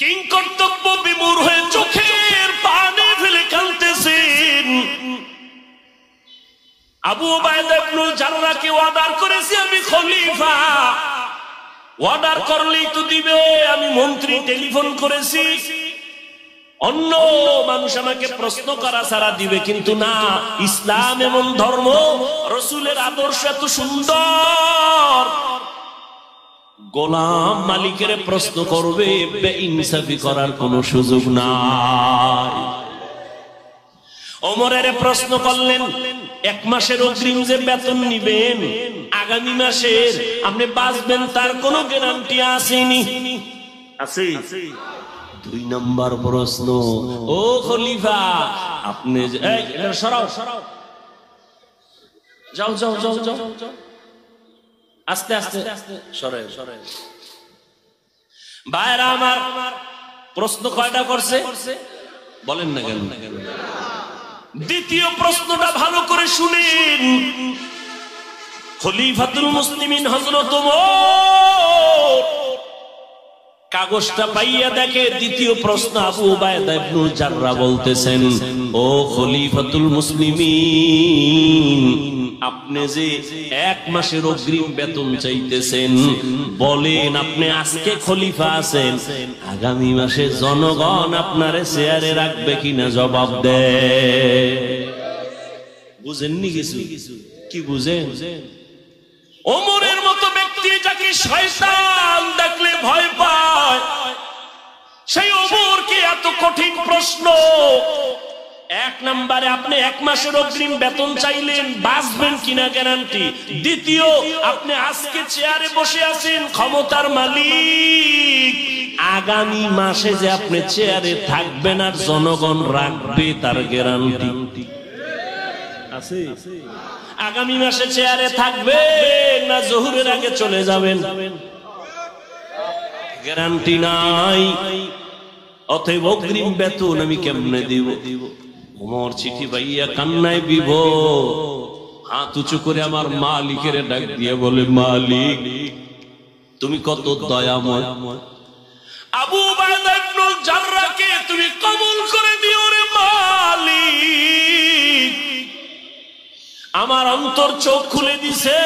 King কর্তব্য বিমূঢ় হয়ে চোখের পানি ফেলে কাঁদতেছেন। আবু উবাইদা ইবনুল জাররাহকে অর্ডার করেছি আমি খলিফা, অর্ডার করলেই তো দিবে, আমি মন্ত্রী টেলিফোন করেছি, অন্য মানুষ আমাকে প্রশ্ন করা ছাড়া দিবে, কিন্তু না, ইসলাম এমন ধর্ম, রাসূলের আদর্শ এত সুন্দর, গোলাম মালিকের প্রশ্ন করবে, বেইনসাফি করার কোনো সুযোগ নাই। ওমরের প্রশ্ন করলেন, এক মাসের অগ্রিম যে বেতন নিবেন, আগামী মাসের আপনি বাঁচবেন তার কোনো গ্যারান্টি আসেনি? আছে। 2 নম্বর প্রশ্ন, ও খলিফা আপনি সরাও সরাও, যাও যাও যাও যাও, আস্তে আস্তে সরে সরে। ভাইরা আমার, প্রশ্ন কয়টা করছে বলেন না কেন? দ্বিতীয় প্রশ্নটা ভালো করে শুনেন। খলিফাতুল মুসলিমিন হযরত ওমর কাগজটা পাইয়া দেখে, দ্বিতীয় প্রশ্ন আবু উবাইদা ইবনুল জাররাহ বলতেছেন, ও খলিফাতুল মুসলিমিন, আপনি যে 1 মাসের অগ্রিম বেতন চাইতেছেন, বলেন আপনি আজকে খলিফা আছেন, আগামী মাসে জনগণ আপনারে চেয়ারে রাখবে কিনা জবাব দেন। বুঝেননি কিছু? কি বুঝেন? ওমরের মতো ব্যক্তি যাকে শয়তান দেখলে ভয় পায়, সেই ওমরকে এত কঠিন প্রশ্ন। 1 নম্বরে আপনি 1 মাসের অগ্রিম বেতন চাইলেন, বাঁচবেন কিনা গ্যারান্টি। দ্বিতীয়, আপনি আজকে চেয়ারে বসে আছেন, ক্ষমতার মালিক, আগামী মাসে যে আপনি চেয়ারে থাকবেন আর জনগণ রাখবে তার গ্যারান্টি আছে? আগামী মাসে চেয়ারে থাকবে না জোহরের আগে চলে যাবেন, গ্যারান্টি নাই। অতএব অগ্রিম বেতন আমি কেমনে দিব? ওমর চিঠি পাইয়া কান্নায় বিভোর, হাত উঁচু করে আমার মালিকের ডাক দিয়ে বলে, মালিক তুমি কত দয়াময়, আবু উবাইদা ইবনুল জাররাহকে তুমি কবুল করে দিও রে মালিক। আমার অন্তর চোখ খুলে দিছে,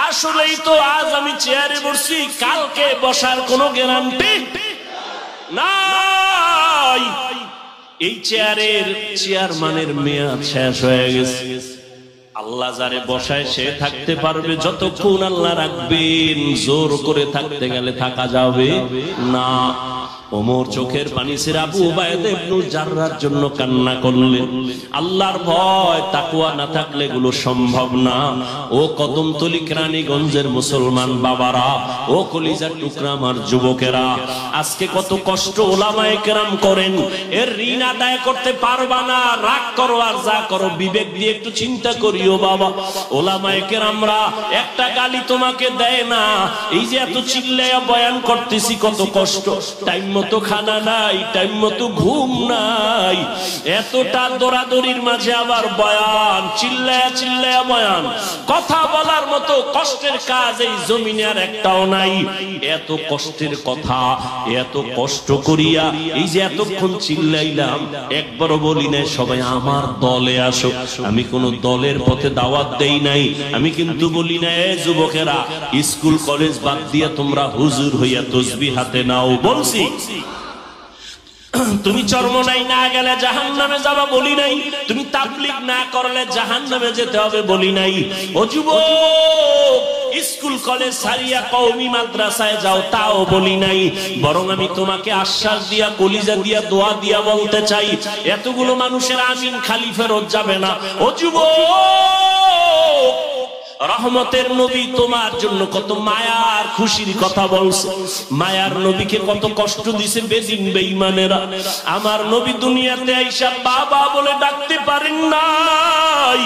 আসলেই তো আজ আমি চেয়ারে বসছি, কালকে বসার কোনো গ্যারান্টি নাই। এই চেয়ারম্যানের মেয়াদ শেষ হয়ে গেছে। আল্লাহ যারে বসায় সে থাকতে পারবে যতক্ষণ আল্লাহ রাখবেন, জোর করে থাকতে গেলে থাকা যাবে না। ওমর চোখের পানি ছেড়ে আবু উবাইদা ইবনুল জাররাহর জন্য কান্না করলেন। আল্লাহর ভয় তাকওয়া না থাকলে এগুলো সম্ভব না। ও কদমতলী কেরানীগঞ্জের মুসলমান বাবারা, ও কলিজার টুকরা আমার যুবকেরা, আজকে কত কষ্ট ওলামায়ে কেরাম করেন, এর ঋণ আদায় করতে পারবা না, রাগ করো আর যা করো, বিবেক দিয়ে একটু চিন্তা করিও বাবা। ওলামায়ে কেরামরা একটা গালি তোমাকে দেয় না, এই যে এত চিল্লায়া বয়ান করতেছি, কত কষ্ট, টাইম মতো খানা নাই, টাইম মতো ঘুম নাই, এতটা দৌড়াদৌড়ির মাঝে আবার বয়ান, চিল্লায়া চিল্লায়া বয়ান, কথা বলার মতো কষ্টের কাজ এই জমিনে আর একটাও নাই। এত কষ্টের কথা, এত কষ্ট করিয়া এই যে এতক্ষণ চিল্লাইলাম, একবারও বলি নাই সবাই আমার দলে আসো। আমি কোন দলের পথে দাওয়াত দেই নাই। আমি কিন্তু বলি না, এ যুবকেরা, স্কুল কলেজ বাদ দিয়া তোমরা হুজুর হইয়া তাসবিহ হাতে নাও, বলছি। তুমি চরমনাই না গেলে জাহান্নামে যাবা বলি নাই, তুমি তাবলীগ না করলে জাহান্নামে যেতে হবে বলি নাই। ও যুবক, স্কুল কলেজ ছাড়িয়া কওমি মাদ্রাসায় যাও, তাও বলি নাই। বরং আমি তোমাকে আশ্বাস দিয়া, কলিজা দিয়া, দোয়া দিয়া বলতে চাই, এতগুলো মানুষের আমিন খালি ফেরত যাবে না। ও যুবক, রহমতের নবী তোমার জন্য কত মায়ার খুশির কথা বলছে। মায়ার নবীকে কত কষ্ট দিছে বেদিন বেঈমানেরা। আমার নবী দুনিয়াতে আইসা বাবা বলে ডাকতে পারেন নাই।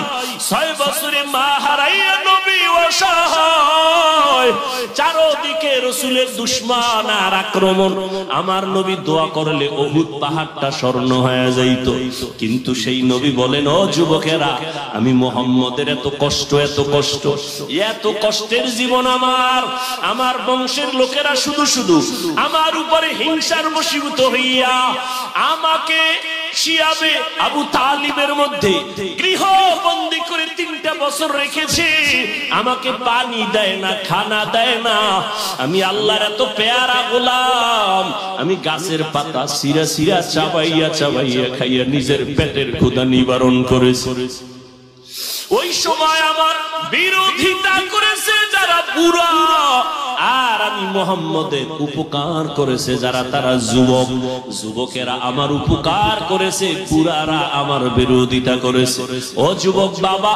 6 বছরে মা হারাইয়া নবী অসহায়, চারদিকে রাসূলের দুশমন আর আক্রমণ। আমার নবী দোয়া করলে উহুদ পাহাড়টা স্বর্ণ হয়ে যাইত। কিন্তু সেই নবী বলেন, ও যুবকেরা, আমি মুহাম্মদের এত কষ্ট, এত কষ্ট, কষ্ট, এত কষ্টের জীবন আমার বংশের লোকেরা শুধু শুধু আমার উপরে হিংসার বশীভূত হইয়া আমাকে শিয়াবে আবু তালিবের মধ্যে গৃহবন্দী করে 3টা বছর রেখেছে। আমাকে পানি দেয় না, খানা দেয় না। আমি আল্লাহর এত পেয়ারা গোলাম, আমি গাছের পাতা সিরা সিরা চাবাইয়া চাবাইয়া খাইয়া নিজের পেটের ক্ষুধা নিবারণ করেছি। ওই সময় আমার বিরোধিতা করেছে যারা বুড়া, আর আমি মুহাম্মদের উপকার করেছে যারা তারা যুবক। যুবকেরা আমার উপকার করেছে, বুড়ারা আমার বিরোধিতা করেছে। ও যুবক বাবা,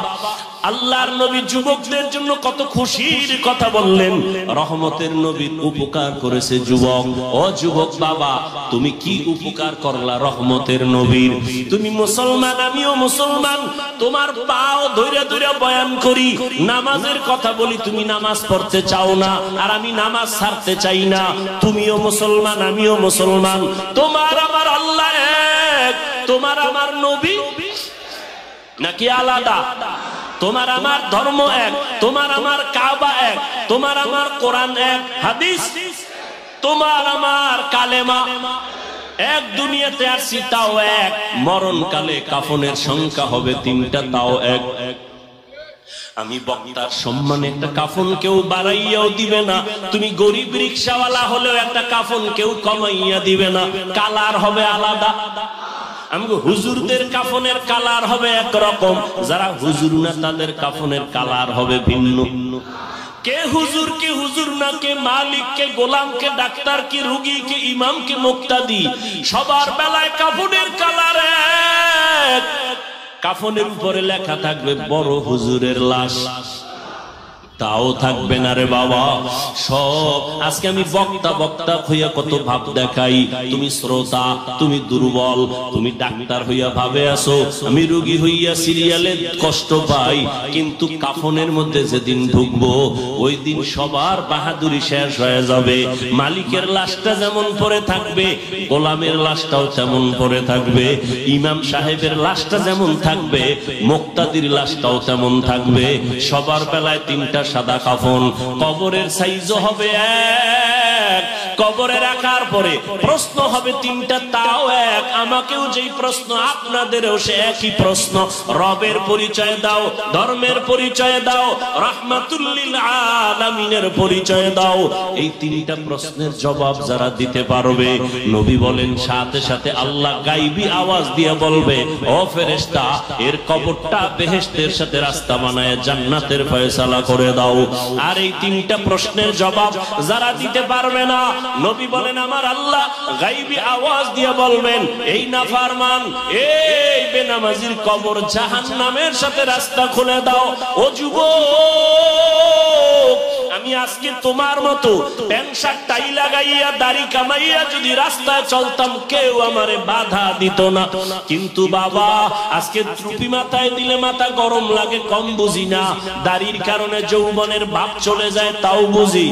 আল্লাহর নবী যুবকদের জন্য কত খুশির কথা বললেন। রহমতের নবীর উপকার করেছে যুবক। ও যুবক বাবা, তুমি কি উপকার করলা রহমতের নবীর? তুমি মুসলমান, আমিও মুসলমান। তোমার পাও ধরে ধরে বয়ান করি, নামাজের কথা বলি, তুমি নামাজ পড়তে চাও না, আর আমি নামাজ ছাড়তে চাই না। তুমিও মুসলমান, আমিও মুসলমান। তোমার আমার আল্লাহ এক, তোমার আমার নবী নাকি আলাদা? তোমার আমার ধর্ম এক, তোমার আমার কাবা এক, তোমার আমার কোরআন এক, হাদিস, তোমার আমার কালেমা এক। দুনিয়াতে আসছি তাও এক, মরণকালে কাফনের সংখ্যা হবে 3টা, তাও এক। আমি বক্তার সম্মানে একটা কাফন কেউ বাড়াইয়াও দিবে না। তুমি গরিব রিকশাওয়ালা হলেও একটা কাফন কেউ কমাইয়া দিবে না, কালার হবে আলাদা। আমগো হুজুরদের কাফনের কালার হবে একরকম, যারা হুজুর না তাদের কাফনের কালার হবে ভিন্ন। কে হুজুর, কে হুজুর না, কে মালিক, কে গোলাম, কে ডাক্তার, কে রোগী, কে ইমাম, কে মুক্তাদি, সবার বেলায় কাফনের কালার এক। কাফনের উপরে লেখা থাকবে বড় হুজুরের লাশ, তাও থাকবে না রে বাবা। সব আজকে আমি বক্তা বক্তা হইয়া কত ভাব দেখাই, তুমি শ্রোতা, তুমি দুর্বল, তুমি ডাক্তার হইয়া ভাবে আসো, আমি রোগী হইয়া সিরিয়ালে কষ্ট পাই। কিন্তু কাফনের মধ্যে যেদিন ঢুকবো ওই দিন সবার বাহাদুরি শেষ হয়ে যাবে। মালিকের লাশটা যেমন পড়ে থাকবে, গোলামের লাশটাও তেমন পড়ে থাকবে। ইমাম সাহেবের লাশটা যেমন থাকবে, মুক্তাদির লাশটাও তেমন থাকবে। সবার বেলায় 3টা সাদা কাফন। কবরের সাইজও হবে এক, কবরে রাখার পরে প্রশ্ন হবে 3টা, তাও এক। আমাকেও যেই প্রশ্ন, আপনাদেরও সে একই প্রশ্ন। রবের পরিচয় দাও, ধর্মের পরিচয় দাও, রাহমাতুল লিল আলামিনের পরিচয় দাও। এই 3টা প্রশ্নের জবাব যারা দিতে পারবে, নবী বলেন সাথে সাথে আল্লাহ গায়বী আওয়াজ দিয়ে বলবে, ও ফেরেশতা, এর কবরটা বেহেশতের সাথে রাস্তা বানায় জান্নাতের ফয়সালা করে দাও। আর এই 3টা প্রশ্নের জবাব যারা দিতে পারবে না, নবী বলেন আমার আল্লাহ গায়বী আওয়াজ দিয়ে বলবেন, এই নাফরমান, এই বেনামাজির কবর জাহান্নামের সাথে রাস্তা খুলে দাও। ও যুবক, আমি আজকে তোমার মতো প্যান্ট শার্ট টাই লাগাইয়া দাড়ি কামাইয়া যদি রাস্তায় চলতাম, কেউ আমারে বাধা দিত না। কিন্তু বাবা, আজকে টুপি মাথায় দিলে মাথা গরম লাগে, কম বুঝি না। দাড়ির কারণে যৌবনের ভাব চলে যায়, তাও বুঝি।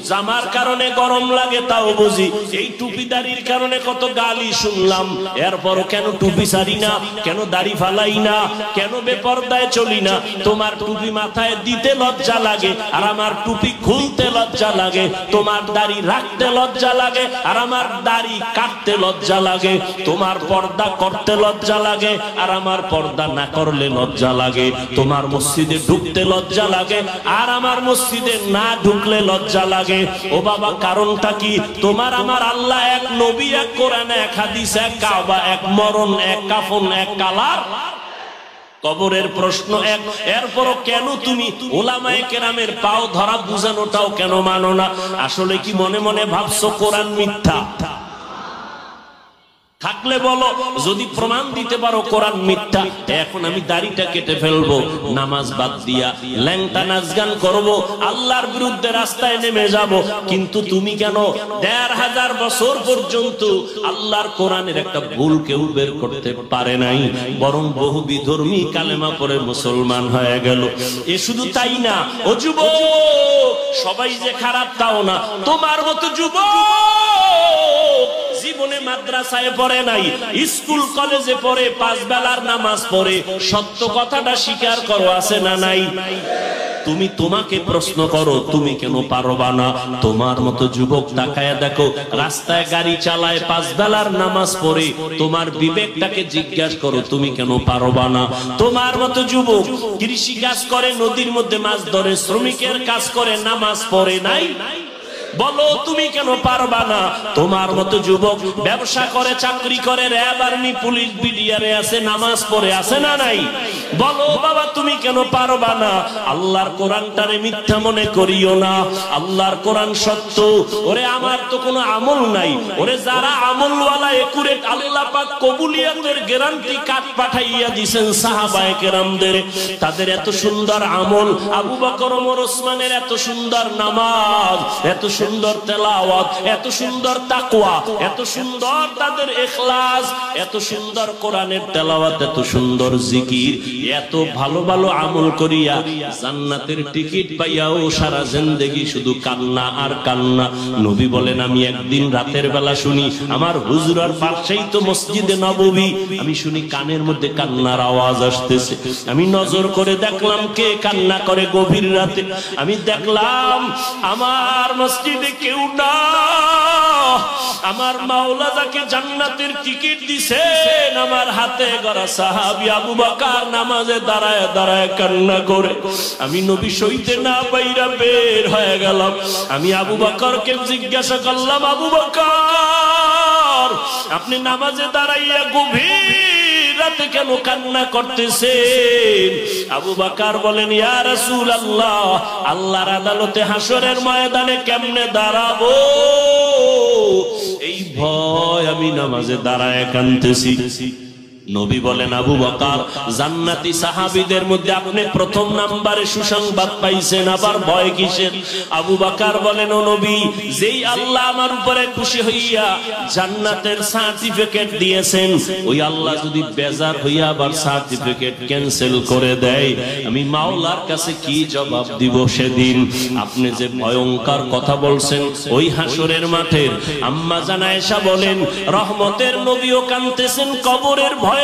জামার কারণে গরম লাগে, তাও বুঝি। এই টুপি দাড়ির কারণে কত গালি শুনলাম, এরপরও কেন টুপি ছাড়ি না, কেন দাড়ি ফালাই না, কেন বেপরদায় চলি না? তোমার টুপি মাথায় দিতে লজ্জা লাগে, আর আমার টুপি খুলতে লজ্জা লাগে। তোমার দাড়ি রাখতে লজ্জা লাগে, আর আমার দাড়ি কাটতে লজ্জা লাগে। তোমার পর্দা করতে লজ্জা লাগে, আর আমার পর্দা না করলে লজ্জা লাগে। তোমার মসজিদে ঢুকতে লজ্জা লাগে, আর আমার মসজিদে না ঢুকলে লজ্জা লাগে। ও বাবা, কারণটা কি? তোমার আমার আল্লাহ এক, নবী এক, কোরআন এক, হাদিস এক, কাবা এক, মরণ এক, কাফন এক, কালার, কবরের প্রশ্ন এক। এরপরও কেন তুমি উলামায়ে কেরামের পাও ধরা বুঝানোটাও কেন মানো না? আসলে কি মনে মনে ভাবছো কোরআন মিথ্যা? থাকলে বলো, যদি প্রমাণ দিতে পারো কোরআন মিথ্যা, এখন আমি দাড়িটা কেটে ফেলবো, নামাজ বাদ দিয়া ল্যাংটা নাচ গান করবো, আল্লাহর বিরুদ্ধে রাস্তায় নেমে যাব। কিন্তু তুমি কেন ১৫০০ বছর পর্যন্ত আল্লাহর কোরআনের একটা ভুল কেউ বের করতে পারে নাই, বরং বহু বিধর্মী কালেমা পড়ে মুসলমান হয়ে গেল। এ শুধু তাই না, ও যুবক, সবাই যে খারাপ তাও না। তোমার মতো যুবক জীবনে মাদ্রাসায় পড়ে নাই, স্কুল কলেজে পড়ে, 5 বেলার নামাজ পড়ে, সত্য কথাটা স্বীকার করো, আছে না নাই? তুমি তোমাকে প্রশ্ন করো তুমি কেন পারবা না? তোমার মতো যুবক তাকায়া দেখো, রাস্তায় গাড়ি চালায়, 5 বেলার নামাজ পড়ে, তোমার বিবেকটাকে জিজ্ঞাসা করো তুমি কেন পারবা না? তোমার মতো যুবক কৃষি কাজ করে, নদীর মধ্যে মাছ ধরে, শ্রমিকের কাজ করে, নামাজ পড়ে নাই, বলো তুমি কেন পারবা না? তোমার মতো যুবক ব্যবসা করে, চাকরি করে, র্যাব, আর্মি, পুলিশ, বিডিআরে আছে, নামাজ পড়ে আছে না নাই? বলো বাবা তুমি কেন পারবা না? আল্লাহর কোরআনটারে মিথ্যা মনে করিও না, আল্লাহর কোরআন সত্য। ওরে আমার তো কোনো আমল নাই, ওরে যারা আমলওয়ালা একুরেট, আল্লাহ পাক কবুলিয়াতের গ্যারান্টি কাট পাঠাইয়া দিয়েছেন সাহাবায়ে কেরামদের, তাদের এত সুন্দর আমল, আবু বকর, ওমর, ওসমানের এত সুন্দর নামাজ, এত সুন্দর তেলাওয়াত, এত সুন্দর তাকওয়া, এত সুন্দর তাদের ইখলাস, এত সুন্দর কোরআনের তেলাওয়াত, এত সুন্দর জিকির, এত ভালো ভালো আমল করিয়া জান্নাতের টিকিট পাইয়াও সারা জিন্দেগি শুধু কান্না আর কান্না। নবী বলেন আমি একদিন রাতের বেলা শুনি, আমার হুজুরার পাশেই তো মসজিদে নববী, আমি শুনি কানের মধ্যে কান্নার আওয়াজ আসতেছে। আমি নজর করে দেখলাম কে কান্না করে গভীর রাতে। আমি দেখলাম আমার মসজিদে কেউ না, আমার মাওলা যাকে জান্নাতের টিকিট দিছেন আমার হাতে গড়া সাহাবী আবু বকর নামাজে দাঁড়ায় দাঁড়ায় কান্না করে। আমি নবী সইতে না পাইরা বের হয়ে গেলাম। আমি আবু বকরকে জিজ্ঞাসা করলাম, আবু বকর আপনি নামাজে দাঁড়াইয়া গভীর রাতে কেন কান্না করতেছেন? আবু বকর বলেন, ইয়া রাসূলুল্লাহ, আল্লাহর আদালতে হাসরের ময়দানে কেমনে দাঁড়াবো এই ভয় আমি নামাজে দাঁড়ায় কাঁদতেছি। নবী বলেন, আবু বকর জান্নাতি সাহাবীদের মধ্যে আপনি প্রথম নম্বরে সুসংবাদ পাইছেন, আবার ভয় কিসের? আবু বকর বলেন, ও নবী, যেই আল্লাহ আমার উপরে খুশি হইয়া জান্নাতের সার্টিফিকেট দিয়েছেন, ওই আল্লাহ যদি বেজার হইয়া আবার সার্টিফিকেট ক্যান্সেল করে দেয়, আমি মাওলার কাছে কি জবাব দিব সেদিন? আপনি যে ভয়ঙ্কর কথা বলছেন ওই হাসরের মাঠের। আম্মা জান আয়েশা বলেন, রহমতের নবীও কাঁদতেছেন কবরের ভয়,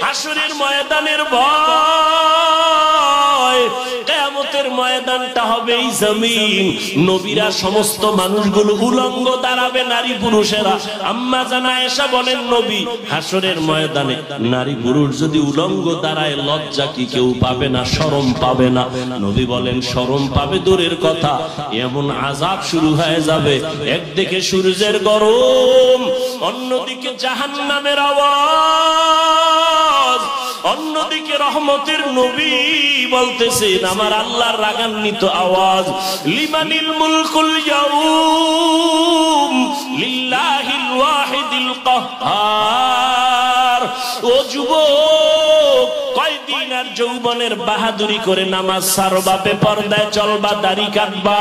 হাসরের ময়দানের ভয়। কিয়ামতের ময়দানটা হবে এই জমিন, নবীরা সমস্ত মানুষগুলো উলঙ্গ দাঁড়াবে, নারী পুরুষেরা। আম্মা জান আয়েশা বলেন, নবী হাসরের ময়দানে নারী পুরুষ যদি উলঙ্গ দাঁড়ায় লজ্জা কি কেউ পাবে না, শরম পাবে না? নবী বলেন, শরম পাবে দূরের কথা, এমন আযাব শুরু হয়ে যাবে, একদিকে সূর্যের গরম, অন্যদিকে জাহান্নামের আওয়াজ, অন্যদিকে রহমতের নবী বলতেছেন আমার আল্লাহর রাগান্বিত আওয়াজ, লিমানিল মুলকুল ইয়াউম লিল্লাহিল ওয়াহিদিল কাহ্হার। ও যুবক, কয়দিন আর যৌবনের বাহাদুরি করে নামাজ ছাড়বা, বেপরদায় চলবা, দাড়ি কাটবা?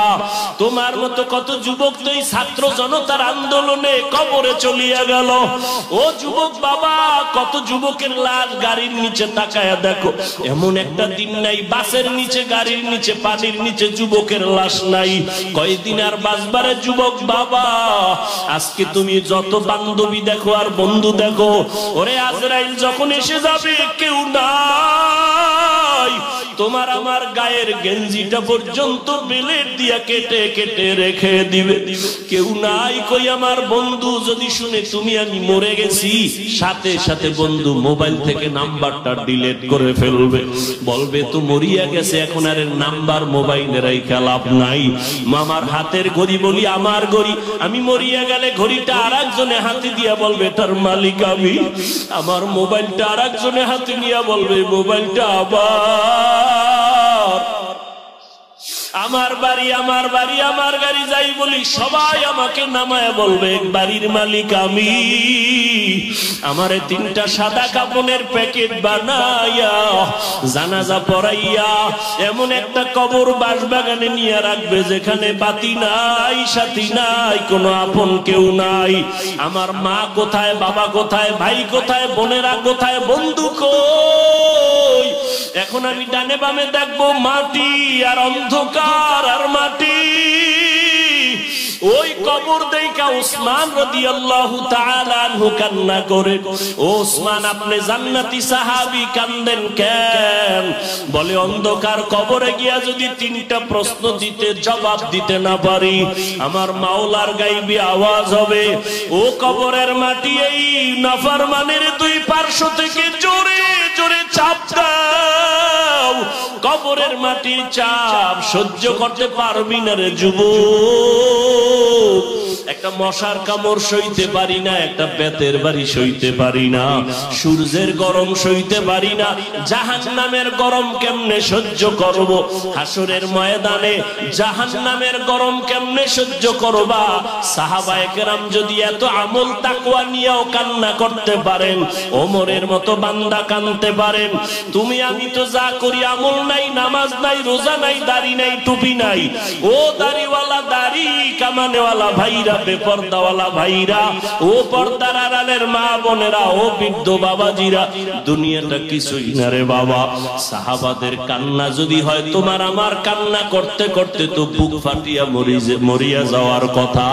তোমার মতো কত যুবক তো এই ছাত্র জনতার আন্দোলনে কবরে চলিয়া গেল। ও যুবক বাবা, কত যুবকের লাশ গাড়ির নিচে তাকায়া দেখো, এমন একটা দিন নাই বাসের নিচে, গাড়ির নিচে, পানির নিচে যুবকের লাশ নাই। কয়দিন আর বাঁচবারে যুবক বাবা? আজকে তুমি যত বান্ধবী দেখো আর বন্ধু দেখো, ওরে আজরাইল যখন এসে যাবে কেউ নাই, তোমার আমার গায়ের গেঞ্জিটা পর্যন্ত বেলেট দিয়া কেটে কেটে রেখে দিবে, কেউ নাই। কই আমার বন্ধু যদি শুনে তুমি আমি মরে গেছি, সাথে সাথে বন্ধু মোবাইল থেকে নাম্বারটা ডিলিট করে ফেলবে, বলবে তো মরিয়া গেছে, এখন আর নাম্বার মোবাইলে রাইখা লাভ নাই। মামার হাতের ঘড়ি বলি আমার ঘড়ি, আমি মরিয়া গেলে ঘড়িটা আরেকজনে হাতে দিয়া বলবে তার মালিক আমি, আমার মোবাইলটা আরেকজনে হাতে নিয়ে বলবে মোবাইলটা আবার আমার বাড়ি, আমার বাড়ি, আমার গাড়ি যাই বলি সবাই আমাকে নামায় বলবে বাড়ির মালিক আমি। আমারে 3টা সাদা কাপড়ের প্যাকেট বানাইয়া জানাজা পড়াইয়া এমন একটা কবর বাসবাগানে নিয়ে রাখবে যেখানে বাতি নাই, সাথী নাই, কোনো আপন কেউ নাই। আমার মা কোথায়, বাবা কোথায়, ভাই কোথায়, বোনেরা কোথায়, বন্ধু কই? এখন আমি ডানে বামে দেখবো মাটি আর অন্ধকার আর মাটি। ওই কবর দেখা উসমান রাদিয়াল্লাহু তাআলা আনহু কান্না করে। ওসমান আপনি জান্নাতি সাহাবী, কান্দেন কেন? বলে অন্ধকার কবরে গিয়া যদি তিনটা প্রশ্ন দিতে জবাব দিতে না পারি, আমার মাওলার গায়বী আওয়াজ হবে, ও কবরের মাটি এই নাফরমানের দুই পার্শ্ব থেকে জোরে জোরে চাপ দাও। কবরের মাটির চাপ সহ্য করতে পারবি না রে যুবক। একটা মশার কামড় সইতে পারি না, একটা বেতের বাড়ি সইতে পারি না, সূর্যের গরম সইতে পারি না, জাহান্নামের গরম কেমনে সহ্য করব? হাসরের ময়দানে জাহান্নামের গরম কেমনে সহ্য করবা? সাহাবায়ে কেরাম যদি এত আমল তাকওয়া নিয়েও কান্না করতে পারেন, ওমরের মতো বান্দা কাঁদতে পারেন, তুমি আমি তো যা করি আমল নাই, নামাজ নাই, রোজা নাই, দাড়ি নাই, টুপি নাই। ও দাড়িওয়ালা, দাড়ি কামানেওয়ালা ভাইরা, বেপরদাওয়ালা ভাইরা, ও পর্দার আড়ালের মা বোনেরা, ও বৃদ্ধ বাবাজিরা, দুনিয়াটা কিছুই না রে বাবা। সাহাবাদের কান্না যদি হয় তোমার আমার কান্না করতে করতে তো বুক ফাটিয়া মরিয়া যাওয়ার কথা,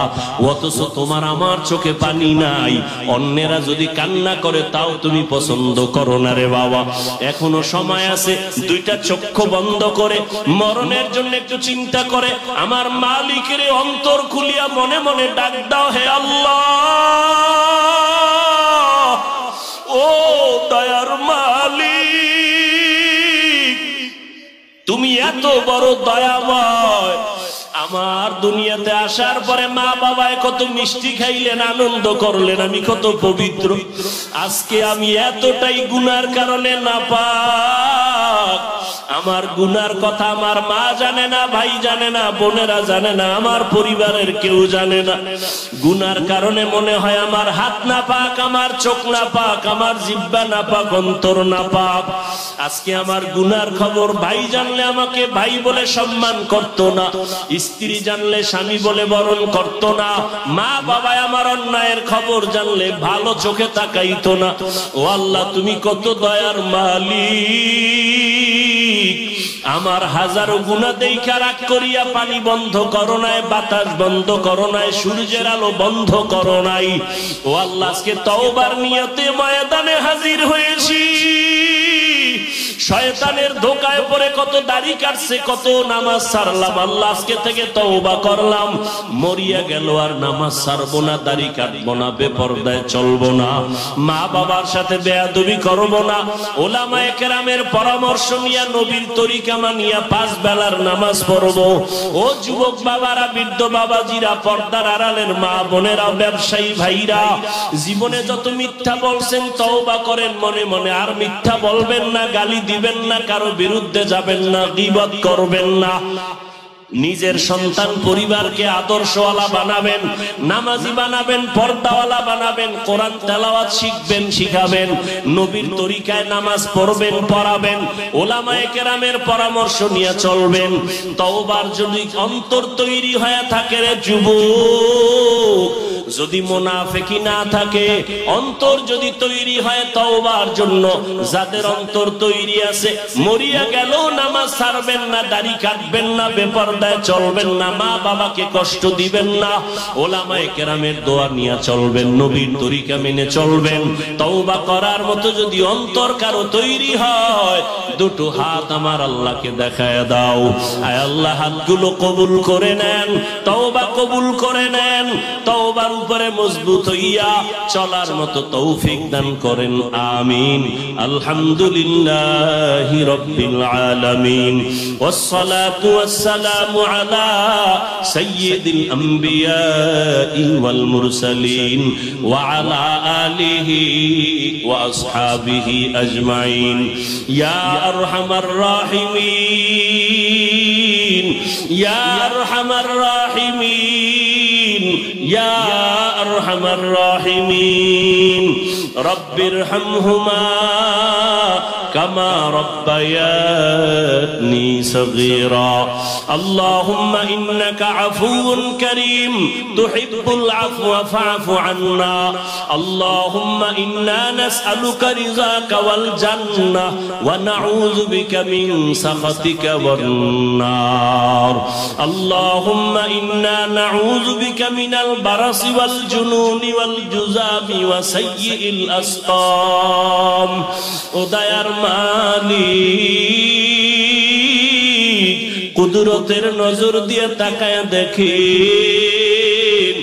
অথচ তোমার আমার চোখে পানি নাই। অন্যেরা যদি কান্না করে তাও তুমি পছন্দ করো না রে বাবা। এখনো সময় আছে, দুইটা চক্ষু বন্ধ করে মরণের জন্য একটু চিন্তা করে আমার মালিকের অন্তর খুলিয়া মনে মনে ডাক দাও, হে আল্লাহ, ও দয়ার মালিক, তুমি এত বড় দয়াময়। আমার দুনিয়াতে আসার পরে মা বাবায় কত মিষ্টি খাইলেন, আনন্দ করলেন, আমি কত পবিত্র। আজকে আমি এতটাই গুনার কারণে নাপাক। আমার গুনার কথা আমার মা জানে না, ভাই জানে না, বোনেরা জানে না, আমার পরিবারের কেউ জানে না। গুনার কারণে মনে হয় আমার হাত না পাক, আমার চোখ না পাক, আমার জিহ্বা না পাক, অন্তর না পাক। আজকে আমার গুনার খবর ভাই জানলে আমাকে ভাই বলে সম্মান করতো না, স্ত্রী জানলে স্বামী বলে বরণ করতো না, মা বাবা আমার অন্যায়ের খবর জানলে ভালো চোখে তাকাইতো না। ও আল্লাহ, তুমি কত দয়ার মালিক। আমার হাজারো গুনাহ দেখা রাগ করিয়া পানি বন্ধ করো নাই, বাতাস বন্ধ করো নাই, সূর্যের আলো বন্ধ করো নাই। ও আল্লাহ, আজকে তওবার নিয়তে ময়দানে হাজির হয়েছি। শয়তানের ধোকায় পড়ে কত দাড়ি কাটছে, কত নামাজ ছাড়লাম। আল্লাহ, আজকে থেকে তওবা করলাম, মরিয়া গেল আর নামাজ ছাড়বো না, দাড়ি কাটবো না, বেপরদায় চলবো না, মা বাবার সাথে বেয়াদবি করবো না, ওলামায়ে কেরামের পরামর্শ নিয়ে নবীর তরিকা মানিয়া 5 বেলার নামাজ পড়বো। ও যুবক বাবারা, বৃদ্ধ বাবাজিরা, পর্দার আড়ালের মা বোনেরা, ব্যবসায়ী ভাইরা, জীবনে যত মিথ্যা বলছেন তওবা করেন মনে মনে, আর মিথ্যা বলবেন না, গালি দিবেন না, কারো বিরুদ্ধে যাবেন না, গীবত করবেন না। নিজের সন্তান পরিবারকে আদর্শওয়ালা বানাবেন, নামাজি বানাবেন, পর্দাওয়ালা বানাবেন, কোরআন তেলাওয়াত শিখবেন, শিখাবেন, নবীর তরিকায় নামাজ পড়বেন, পড়াবেন, ওলামায়ে কেরামের পরামর্শ নিয়ে চলবেন। তওবার যদি অন্তর তৈরি হয়ে থাকে রে যুবক, যদি মুনাফিকি না থাকে, অন্তর যদি তৈরি হয় তওবার জন্য, যাদের অন্তর তৈরি আছে, মরিয়া গেল নামাজ ছাড়বেন না, দাড়ি কাটবেন না, বেপরদায় চলবেন না, মা বাবাকে কষ্ট দিবেন না, ওলামায়ে কেরামের দোয়া নিয়ে চলবেন, নবীর তরিকা মেনে চলবেন। তওবা করার মতো যদি অন্তর কারো তৈরি হয়, দুটো হাত আমার আল্লাহকে দেখায় দাও। আয় আল্লাহ, হাতগুলো কবুল করে নেন, তওবা কবুল করে নেন, তওবার উপরে মজবুত হইয়া চলার মতো তৌফিক দান করেন, আমিন। আলহামদুলিল্লাহি রাব্বিল আলামিন, ওয়াসসালাতু ওয়াসসালামু আলা সাইয়্যিদিল আমবিয়াই ওয়াল মুরসালিন ওয়া আলা আলিহি ওয়া আসহাবিহি আজমাইন। ইয়া আরহামার রাহিমিন, ইয়া আরহামার রাহিমিন, ইয়া আরহামার রাহিমিন। রব্বিরহামহুমা كما ربياني صغيرا اللهم إنك عفو كريم تحب العفو فاعف عنا اللهم إنا نسألك رضاك والجنة ونعوذ بك من سخطك والنار اللهم إنا نعوذ بك من البرص والجنون والجذام وسيء الأسقام উদয়ার মালিক কুদরতের নজর দিয়ে তাকায় দেখেন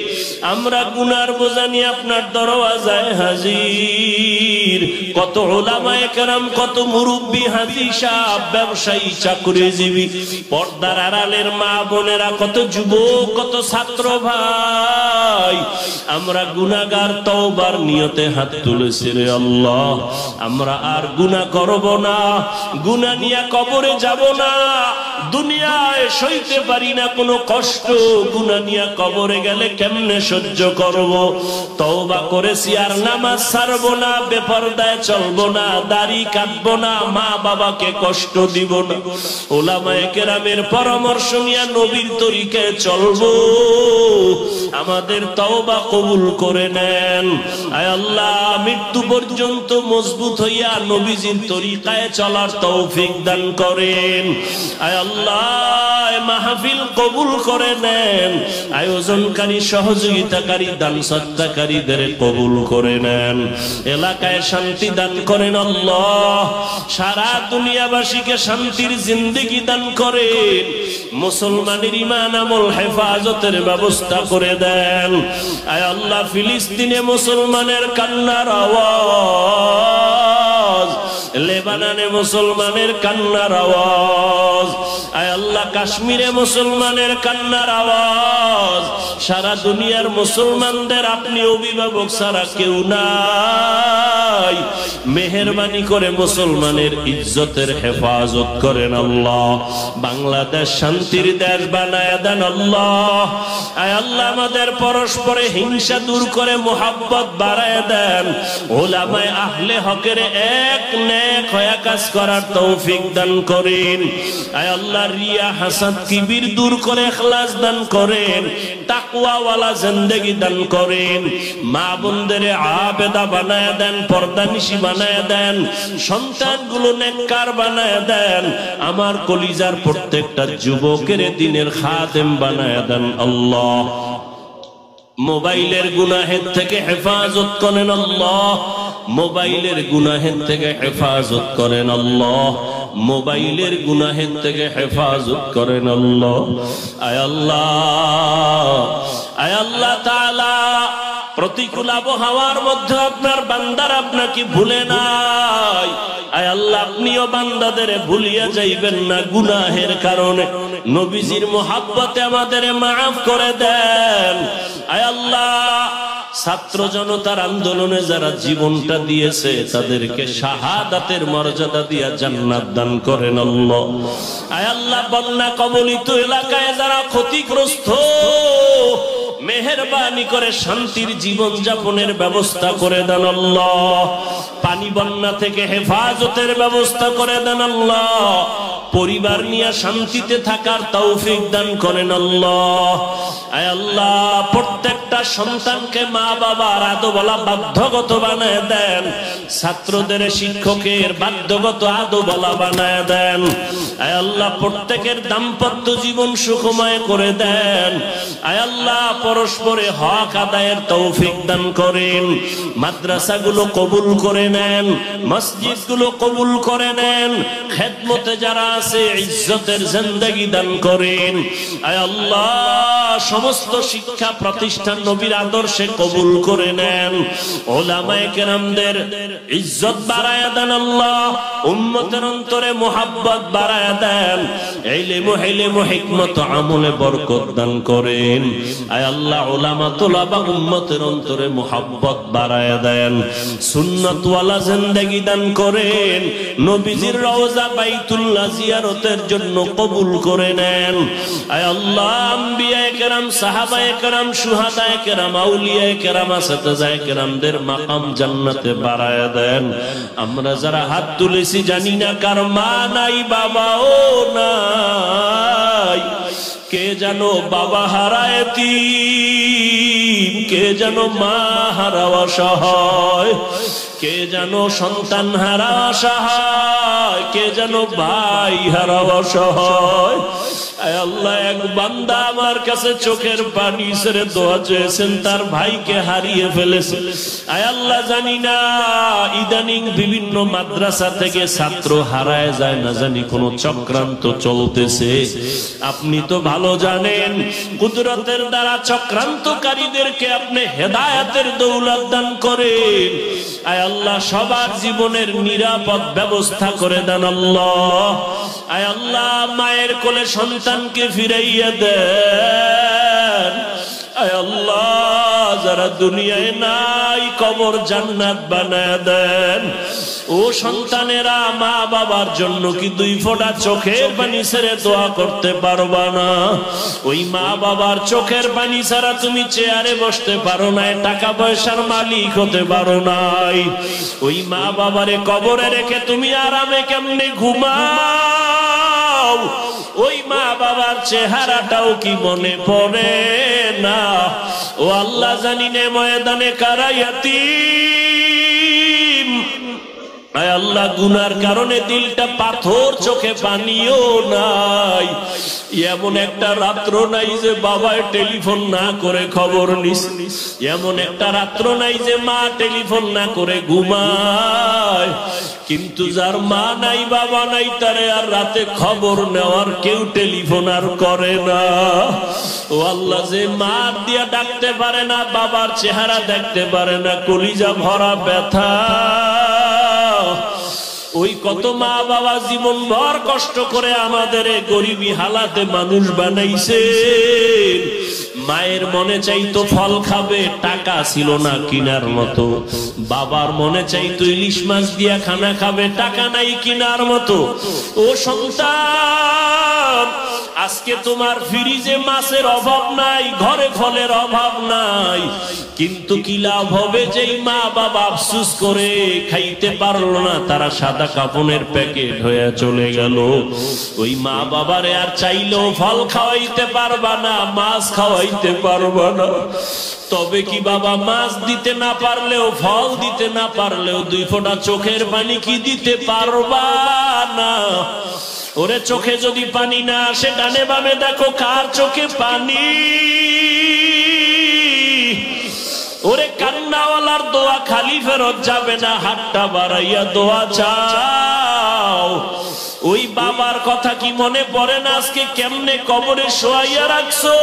আমরা গুনার বোঝা নিয়ে আপনার দরওয়াজায় হাজির কত উলামায়ে কেরাম কত মুরব্বি হাজী সাহেব ব্যবসায়ী চাকরিজীবী পর্দার আড়ালের মা বোনেরা কত যুবক কত ছাত্র ভাই আমরা গুনাহগার তওবার নিয়তে হাত তুলেছি রে আল্লাহ আমরা আর গুনাহ করব না গুনাহ নিয়ে কবরে যাব না দুনিয়ায় সইতে পারি না কোনো কষ্ট গুনাহ নিয়ে কবরে গেলে কেমনে সহ্য করব তওবা করেছি আর নামাজ ছাড়বো না বেপরদায় চলবো না দাড়ি কাটবো না মা বাবাকে কষ্ট দিব না উলামায়ে কেরামের পরামর্শ নিয়ে নবীর তরিকায় চলবো আমাদের তওবা কবুল করে নেন আয় আল্লাহ মৃত্যু পর্যন্ত মজবুত হইয়া নবীজির তরিকায় চলার তৌফিক দান করেন আয় আল্লাহ মাহফিল কবুল করে নেন আয়োজনকারী সহযোগিতাকারী দান সদকাকারীদের কবুল করে নেন এলাকায় শান্তি দান করেন আল্লাহ সারা দুনিয়াবাসীকে শান্তির জিন্দেগি দান করেন মুসলমানের ঈমান আমল হেফাজতের ব্যবস্থা করে দেন আয় আল্লাহ ফিলিস্তিনে মুসলমানের কান্নার আওয়াজ লেবাননে মুসলমানের কান্নার আওয়াজ আয় আল্লাহ কাশ্মীরে মুসলমানের কান্নার আওয়াজ সারা দুনিয়ার মুসলমানদের আপনি অভিভাবক ছাড়া কেউ নাই মেহেরবানি করে মুসলমানের ইজ্জতের হেফাজত করেন আল্লাহ বাংলাদেশ শান্তির দেশ বানায় দেন আল্লাহ আয় আল্লাহ আমাদের পরস্পরে হিংসা দূর করে মোহাব্বত বাড়ায় দেন উলামায়ে আহলে হকের এক নেক হয়ে কাজ করার তৌফিক দান করেন আয় আল্লাহ রিয়া হাসাদ কিবির দূর করে ইখলাস দান করেন তাকওয়া ওয়ালা জিন্দেগি দান করেন মা বোনদের আবেদা বানায় দেন পর্দানিশী বানায় দেন সন্তানগুলো নেককার বানায় দেন আমার কলিজার প্রত্যেকটা যুবকের দ্বীনের খাদেম বানায় দেন আল্লাহ মোবাইলের গুনাহের থেকে হেফাজত করেন আল্লাহ মোবাইলের গুনাহের থেকে হেফাজত করেন আল্লাহ মোবাইলের গুনাহের থেকে হেফাজত করেন আল্লাহ আয় আল্লাহ তাআলা প্রতিকূল আবহাওয়ার মধ্যে আপনার বান্দার আপনাকে ভুলে নাই আয় আল্লাহ আপনিও বান্দাদের ভুলিয়া যাইবেন না গুনাহের কারণে নবীজির মোহাব্বতে আমাদের মাফ করে দেন আয় আল্লাহ ছাত্র জনতার আন্দোলনে যারা জীবনটা দিয়েছে তাদেরকে শাহাদাতের মর্যাদা দিয়া জান্নাত দান করেন আল্লাহ আয় আল্লাহ বন্যা কবলিত এলাকায় যারা ক্ষতিগ্রস্ত মেহেরবানি করে শান্তির জীবন যাপনের ব্যবস্থা করে দেন আল্লাহ পানি বন্যা থেকে হেফাজতের ব্যবস্থা করে দেন আল্লাহ পরিবার নিয়ে শান্তিতে থাকার তৌফিক দান করেন আল্লাহ আয় আল্লাহ প্রত্যেকটা সন্তানকে মা বাবার আদবলা বাধ্যগত বানায় দেন ছাত্রদের শিক্ষকের বাধ্যগত আদবলা বানায় দেন আয় আল্লাহ প্রত্যেকের দাম্পত্য জীবন সুখময় করে দেন আয় আল্লাহ পরস্পরে হক আদায়ের তৌফিক দান করেন মাদ্রাসাগুলো কবুল করে নেন মসজিদগুলো কবুল করে নেন খেদমতে যারা আছে ইজ্জতের জিন্দেগি দান করেন আয় আল্লাহ সমস্ত শিক্ষা প্রতিষ্ঠান নবীর আদর্শে কবুল করে নেন উলামায়ে কেরামদের ইজ্জত বাড়ায়া দেন আল্লাহ উম্মতের অন্তরে মুহাব্বত বাড়ায়া দেন ইলম হিকমত আমলে বরকত দান করেন আয় আল্লাহ উলামা তুলাবা উম্মতের অন্তরে মুহাব্বত বাড়ায়া দেন সুন্নাত ওয়ালা জিন্দেগি দান করেন নবীজির রওজা বাইতুল্লাহ জিয়ারতের জন্য কবুল করে নেন আয় আল্লাহ আম্বিয়ায়ে কেরাম সাহাবায়ে কেরাম শুহাদায়ে সাহাবায়ে কেরাম, আউলিয়ায়ে কেরাম, আসাতাজায়ে কেরামদের মাকাম জান্নাতে বাড়ায়া দেন। আমরা যারা হাত তুলেছি জানি না কার মা নাই, বাবাও নাই। কে জানো বাবা হারায় এতিম, কে জানো মা হারা অসহায়, কে জানো সন্তান হারা অসহায়, কে জানো ভাই হারা অসহায়। আয় আল্লাহ, এক বান্দা আমার কাছে চোখের পানি ছেড়ে দোয়া চেয়েছেন, তার ভাইকে হারিয়ে ফেলেছে। আয় আল্লাহ, জানি না ইদানিং বিভিন্ন মাদ্রাসা থেকে ছাত্র হারায় যায় না, জানি কোন চক্রান্ত চলতেছে। আপনি তো ভালো জানেন, কুদরতের দ্বারা চক্রান্তকারীদেরকে আপনি হেদায়েতের দৌলত দান করেন। আয় আল্লাহ, সবার জীবনের নিরাপদ ব্যবস্থা করে দেন আল্লাহ। আয় আল্লাহ, মায়ের কোলে সন্তানকে ফিরাইয়া দেন। আয় আল্লাহ, যারা দুনিয়ায় নাই কবর জান্নাত বানায় দেন। ও সন্তানেরা, মা বাবার জন্য কি দুই ফোঁটা চোখের পানি ছেড়ে দোয়া করতে পারবা না? ওই মা বাবার চোখের পানি ছাড়া তুমি চেয়ারে বসতে পারো নাই, টাকা পয়সার মালিক হতে পারো নাই। ওই মা বাবারে কবরে রেখে তুমি আরামে কেমনে ঘুমাও? ওই মা বাবার চেহারাটাও কি মনে পড়ে না? ও আল্লাহ, জানি নে ময়দানে কারা ইয়াতীম। আয় আল্লাহ, গুনার কারণে দিলটা পাথর, চোখে পানিও নাই। এমন একটা রাত্র নাই যে বাবায় টেলিফোন না করে খবর নিস, এমন একটা রাত্র নাই যে মা টেলিফোন না করে ঘুমায়। কিন্তু যার মা নাই বাবা নাই, তারে আর রাতে খবর নেওয়ার কেউ টেলিফোন আর করে না। ও আল্লাহ, যে মা দিয়া ডাকতে পারে না, বাবার চেহারা দেখতে পারে না, কলিজা ভরা ব্যথা। ওই কত মা বাবা জীবন ভর কষ্ট করে আমাদের গরিবী হালাতে মানুষ বানাইছে। মায়ের মনে চাইতো ফল খাবে, টাকা ছিল না কিনার মতো। বাবার মনে চাইতো ইলিশ মাছ দিয়া খানা খাবে, টাকা নাই কিনার মতো। ও সন্তান, আজকে তোমার ফ্রিজে মাছের অভাব নাই, ঘরে ফলের অভাব নাই, কিন্তু কি লাভ হবে যেই মা বাবা আফসোস করে খাইতে পারলো না, তারা সাদা কাপনের প্যাকেট হয়ে চলে গেল। ওই মা বাবারে আর চাইলেও ফল খাওয়াইতে পারবা না, মাছ খাওয়াইতে পারবা না। তবে কি বাবা মাছ দিতে না পারলেও, ফল দিতে না পারলেও দুই ফোঁটা চোখের পানি কি দিতে পারবা না? ওরে, চোখে যদি পানি না আসে, ডানে বামে দেখো কার চোখে পানি। ওরে, কান্নাওয়ালার দোয়া খালি ফেরত যাবে না, হাতটা বাড়াইয়া দোয়া চাও। ওই বাবার কথা কি মনে পড়ে না? আজকে কেমনে কবরে শোয়াইয়া রাখছো?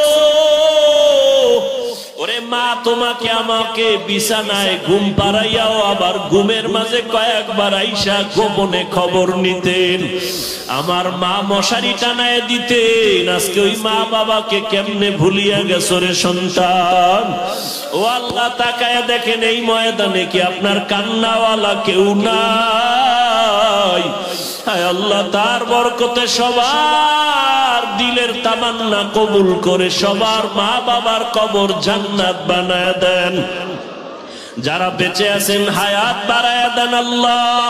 ওরে মা, তোমাকে আমাকে বিছানায় ঘুম পাড়াইয়াও আবার ঘুমের মাঝে কয়েকবার আইসা গোপনে খবর নিতেন। আমার মা মশারি টানায় দিতেন। আজকে ওই মা বাবাকে কেমনে ভুলিয়া গেছো রে সন্তান? ও আল্লাহ, তাকায় দেখেন এই ময়দানে কি আপনার কান্নাওয়ালা কেউ নাই? হায় আল্লাহ, তার বরকতে সবার দিলের তামান্না কবুল করে সবার মা বাবার কবর জান্নাত বানায় দেন। যারা বেঁচে আছেন হায়াত বাড়ায় দেন আল্লাহ,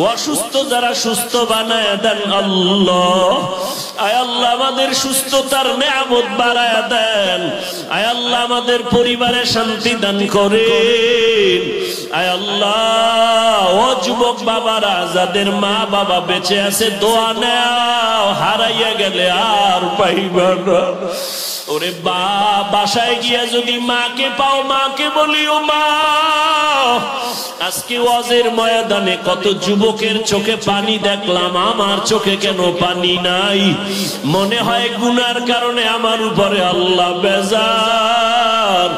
অসুস্থ যারা সুস্থ বানায় দেন আল্লাহ। আয় আল্লাহ, আমাদের সুস্থতার নিয়ামত বাড়ায় দেন। আয় আল্লাহ, আমাদের পরিবারে শান্তি দান করেন। আয় আল্লাহ, ও যুবক বাবারা, যাদের মা বাবা বেঁচে আছে, দোয়া নাও, হারাইয়া গেলে আর পাইবা না। ওরে বাসায় গিয়া যদি মাকে পাও, মাকে বলিও মা। আজকে ওয়াজের ময়দানে কত যুবকের চোখে পানি দেখলাম, আমার চোখে কেন পানি নাই? মনে হয় গুনার কারণে আমার উপরে আল্লাহ বেজার।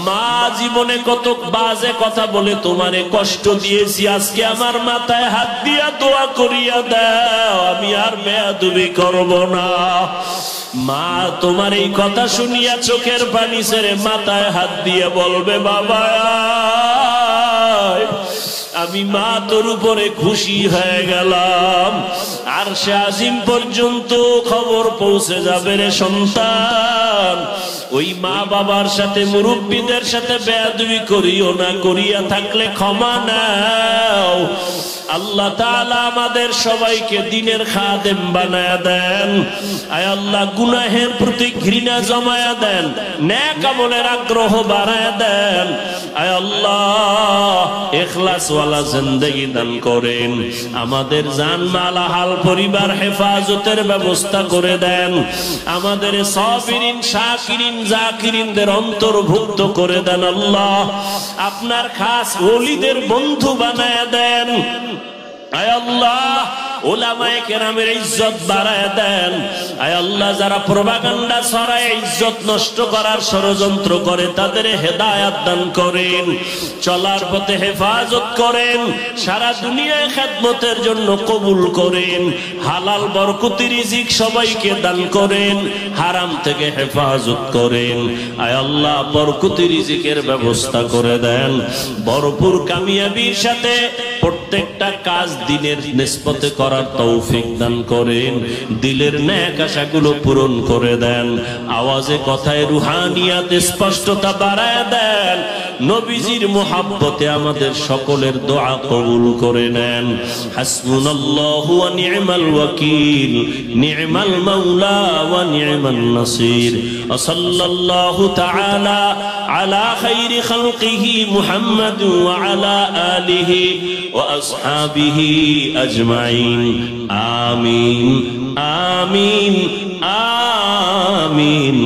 মা, জীবনে কত বাজে কথা বলে তোমারে কষ্ট দিয়েছি, আজকে আমার মাথায় হাত দিয়া দোয়া করিয়া দাও, আমি আর বেয়াদবি করব না। মা, তোমার এই কথা শুনিয়া চোখের পানি ছেড়ে মাথায় হাত দিয়ে বলবে, বাবা আমি মা তোর উপরে খুশি হয়ে গেলাম। আরশে আজিম পর্যন্ত খবর পৌঁছে যাবে রে সন্তান, ওই মা বাবার সাথে মুরব্বীদের সাথে বেয়াদবি করিও না, করিয়া থাকলে ক্ষমা নাও। আল্লাহ তাআলা আমাদের সবাইকে দ্বীনের খাদেম বানায়া দেন। আয় আল্লাহ, গুনাহের প্রতি ঘৃণা জমায়া দেন, নেক আমলের আগ্রহ বাড়ায়া দেন। আয় আল্লাহ, ইখলাস ওয়ালা জিন্দেগি দান করেন। আমাদের জান মাল হাল পরিবার হেফাজতের ব্যবস্থা করে দেন। আমাদের সাবিরিন শাকিরিন জাকিরিনদের অন্তর্ভুক্ত করে দেন। আল্লাহ, আপনার খাস ওলিদের বন্ধু বানায়া দেন। আয় আল্লাহ, উলামায়ে কেরামের ইজ্জত বাড়ায় দেন। আয় আল্লাহ, যারা প্রপাগান্ডা ছড়ায় ইজ্জত নষ্ট করার ষড়যন্ত্র করে তাদের হেদায়েত দান করেন, চলার পথে হেফাজত করেন, সারা দুনিয়ায় খেদমতের জন্য কবুল করেন। হালাল বরকতি রিজিক সবাইকে দান করেন, হারাম থেকে হেফাজত করেন। আয় আল্লাহ, বরকতি রিজিকের ব্যবস্থা করে দেন। ভরপুর কামিয়াবির সাথে প্রত্যেকটা কাজ দিনের নিসবতে করার তৌফিক দান করেন। দিলের নেক আশাগুলো পূরণ করে দেন। আওয়াজে কথায় রুহানিয়াত স্পষ্টতা বাড়ায় দেন। নবীজির মুহাব্বতে আমাদের সকলের দোয়া কবুল করে নেন। হাসবুনাল্লাহু ওয়া নি'মাল ওয়াকিল, নি'মাল মাওলা ওয়া নি'মান নাসির। ওয়া সাল্লাল্লাহু তাআলা আলা খাইরি খালকিহি মুহাম্মাদ ওয়া আলা আলিহি ওয়া আসহাবিহি আজমাইন। আমিন আমিন আমিন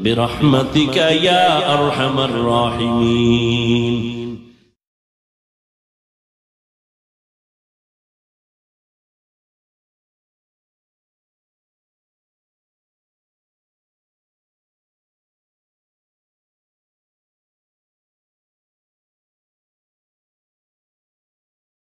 برحمتك يا أرحم الراحمين।